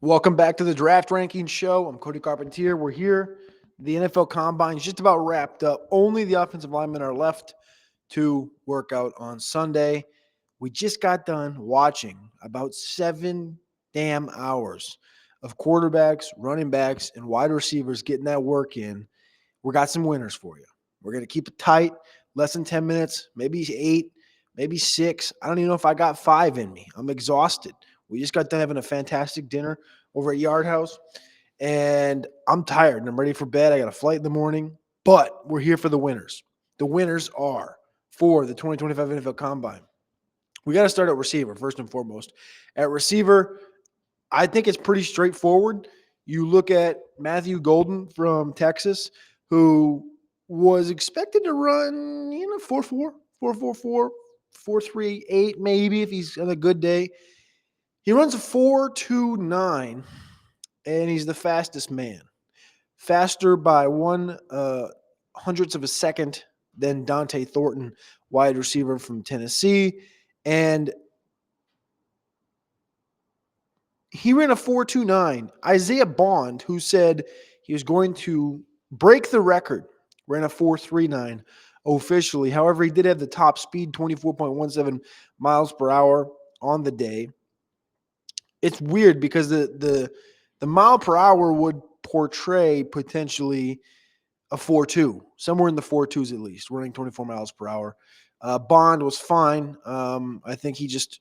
Welcome back to the Draft Ranking Show. I'm Cody Carpentier. We're here. The NFL Combine is just about wrapped up. Only the offensive linemen are left to work out on Sunday. We just got done watching about 7 damn hours of quarterbacks, running backs, and wide receivers getting that work in. We got some winners for you. We're going to keep it tight, less than 10 minutes, maybe 8, maybe 6. I don't even know if I got 5 in me. I'm exhausted. We just got done having a fantastic dinner over at Yard House, and I'm tired and I'm ready for bed. I got a flight in the morning, but we're here for the winners. The winners are for the 2025 NFL Combine. We got to start at receiver first and foremost. At receiver, I think it's pretty straightforward. You look at Matthew Golden from Texas, who was expected to run, 4.4, 4.44, 4.38, maybe if he's on a good day. He runs a 4.29, and he's the fastest man. Faster by 1/100th of a second than Dante Thornton, wide receiver from Tennessee. And he ran a 4.29. Isaiah Bond, who said he was going to break the record, ran a 4.39 officially. However, he did have the top speed, 24.17 miles per hour on the day. It's weird because the mile per hour would portray potentially a 4.2, somewhere in the 4.2s at least, running 24 miles per hour. Bond was fine. I think he just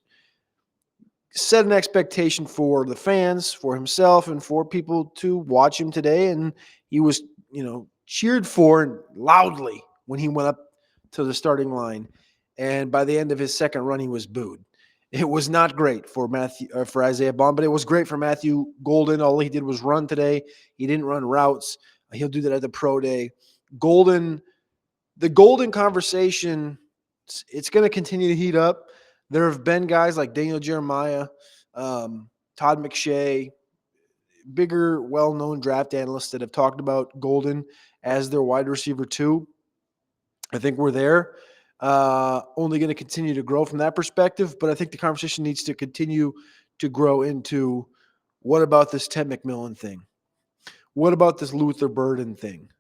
set an expectation for the fans, for himself, and for people to watch him today. And he was, cheered for loudly when he went up to the starting line. And by the end of his second run, he was booed. It was not great for for Isaiah Bond, but it was great for Matthew Golden. All he did was run today. He didn't run routes. He'll do that at the pro day. The Golden conversation, it's going to continue to heat up. There have been guys like Daniel Jeremiah, Todd McShay, bigger, well-known draft analysts that have talked about Golden as their wide receiver too. I think we're there. Only going to continue to grow from that perspective, but I think the conversation needs to continue to grow into what about this Ted McMillan thing? What about this Luther Burden thing?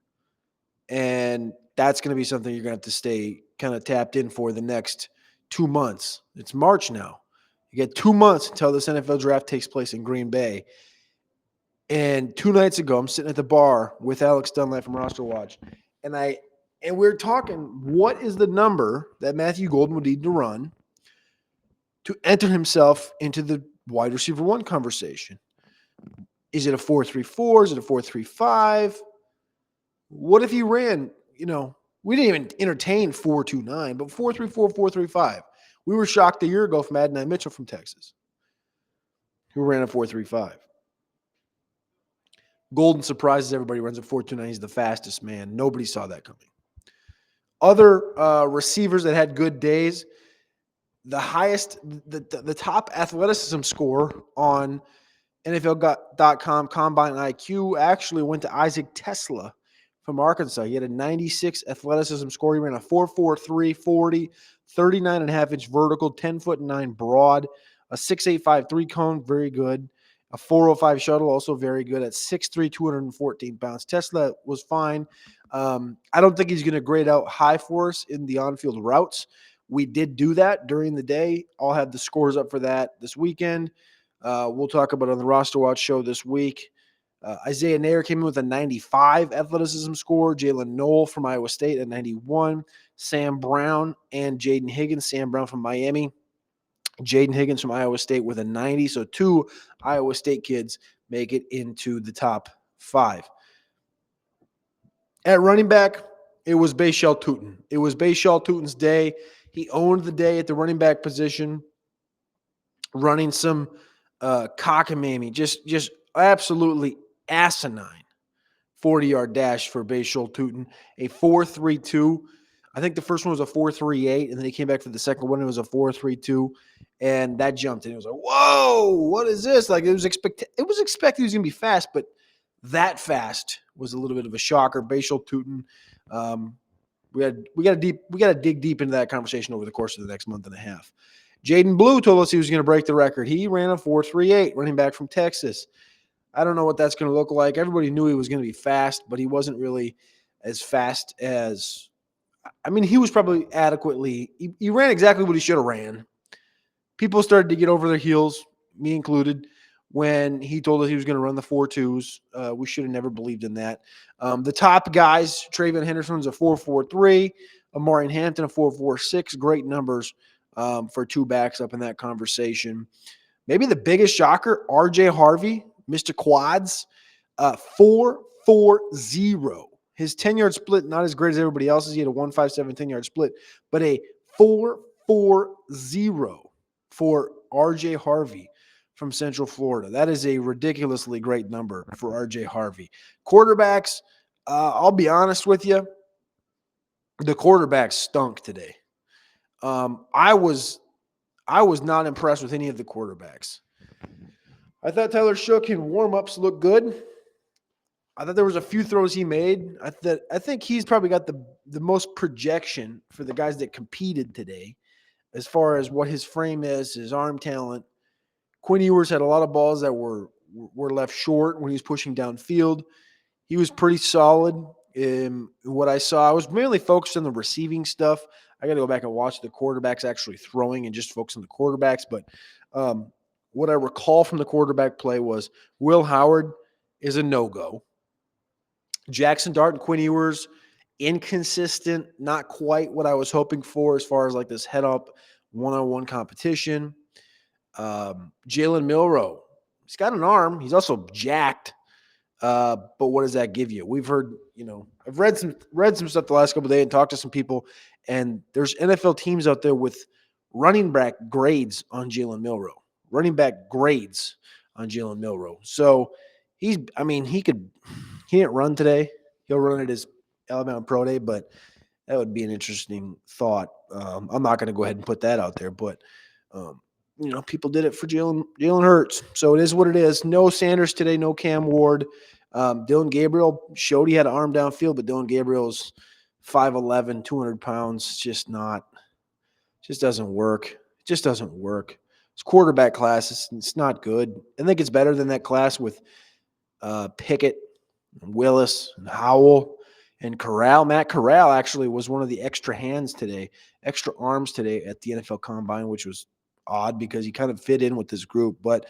And that's going to be something you're going to have to stay kind of tapped in for the next 2 months. It's March now. You get 2 months until this NFL draft takes place in Green Bay. And 2 nights ago, I'm sitting at the bar with Alex Dunlap from Roster Watch, and we're talking, what is the number that Matthew Golden would need to run to enter himself into the wide receiver one conversation? Is it a 4.34? Is it a 4.35? What if he ran, we didn't even entertain 4.29, but 4.34, 4.35. We were shocked a year ago from Adonai Mitchell from Texas, who ran a 4.35. Golden surprises everybody, runs a 4.29. He's the fastest man. Nobody saw that coming. Other receivers that had good days, the highest, the top athleticism score on NFL.com Combine IQ actually went to Isaac Tesla from Arkansas. He had a 96 athleticism score. He ran a 4.43 40, 39.5-inch vertical, 10'9" broad, a 6.85 3-cone, very good. A 4.05 shuttle, also very good at 6'3", 214 pounds. Tesla was fine. I don't think he's going to grade out high for us in the on-field routes. We did do that during the day. I'll have the scores up for that this weekend. We'll talk about it on the Roster Watch show this week. Isaiah Nair came in with a 95 athleticism score. Jalen Knoll from Iowa State at 91. Sam Brown and Jaden Higgins. Sam Brown from Miami. Jaden Higgins from Iowa State with a 90. So 2 Iowa State kids make it into the top 5. At running back, it was Bashal Tutin. It was Bashal Tutin's day. He owned the day at the running back position, running some cockamamie, just absolutely asinine 40-yard dash for Bashal Tutin, a 4.32. I think the first one was a 4.38, and then he came back for the second one. It was a 4.32, and that jumped. And it was like, whoa, what is this? Like, it was expected he was going to be fast, but that fast was a little bit of a shocker. Bashal Tutin, we got to dig deep into that conversation over the course of the next month and a half. Jaden Blue told us he was going to break the record. He ran a 4.38, running back from Texas. I don't know what that's going to look like. Everybody knew he was going to be fast, but he wasn't really as fast as. I mean, he was probably adequately. He ran exactly what he should have ran. People started to get over their heels, me included, when he told us he was going to run the 4.2s. We should have never believed in that. The top guys, Travion Henderson's a 4.43, Amarian Hampton a 4.46. Great numbers for two backs up in that conversation. Maybe the biggest shocker, RJ Harvey, Mr. Quads, 4.40. His 10-yard split, not as great as everybody else's. He had a 1.57 10-yard split, but a 4.40 for RJ Harvey from Central Florida. That is a ridiculously great number for RJ Harvey. Quarterbacks, I'll be honest with you, the quarterbacks stunk today. I was not impressed with any of the quarterbacks. I thought Tyler Shook in warm-ups looked good. I thought there was a few throws he made. I think he's probably got the most projection for the guys that competed today as far as what his frame is, his arm talent. Quinn Ewers had a lot of balls that were left short when he was pushing downfield. He was pretty solid in what I saw. I was mainly focused on the receiving stuff. I got to go back and watch the quarterbacks actually throwing and just focus on the quarterbacks. But what I recall from the quarterback play was Will Howard is a no-go. Jackson Dart and Quinn Ewers, inconsistent, not quite what I was hoping for as far as like this head-up one-on-one competition. Jalen Milroe, he's got an arm. He's also jacked. But what does that give you? We've heard, I've read some stuff the last couple of days and talked to some people, and there's NFL teams out there with running back grades on Jalen Milroe. So he didn't run today. He'll run at his Alabama Pro Day, but that would be an interesting thought. I'm not going to go ahead and put that out there, but people did it for Jalen Hurts. So it is what it is. No Sanders today, no Cam Ward. Dylan Gabriel showed he had an arm downfield, but Dylan Gabriel's 5'11", 200 pounds. Just doesn't work. It just doesn't work. It's quarterback class. It's not good. I think it's better than that class with Pickett, and Willis, and Howell, and Corral. Matt Corral actually was one of the extra arms today at the NFL Combine, which was odd because he kind of fit in with this group. But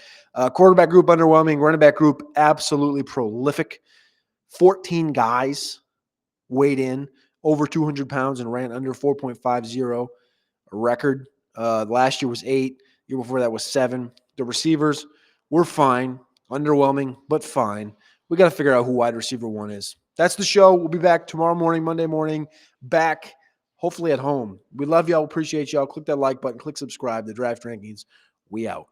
quarterback group underwhelming, running back group absolutely prolific. 14 guys weighed in over 200 pounds and ran under 4.50, a record. Last year was 8. Year before that was 7. The receivers were fine, underwhelming, but fine. We got to figure out who wide receiver 1 is. That's the show. We'll be back tomorrow morning, Monday morning, back hopefully at home. We love y'all. Appreciate y'all. Click that like button. Click subscribe. The Draft Rankings. We out.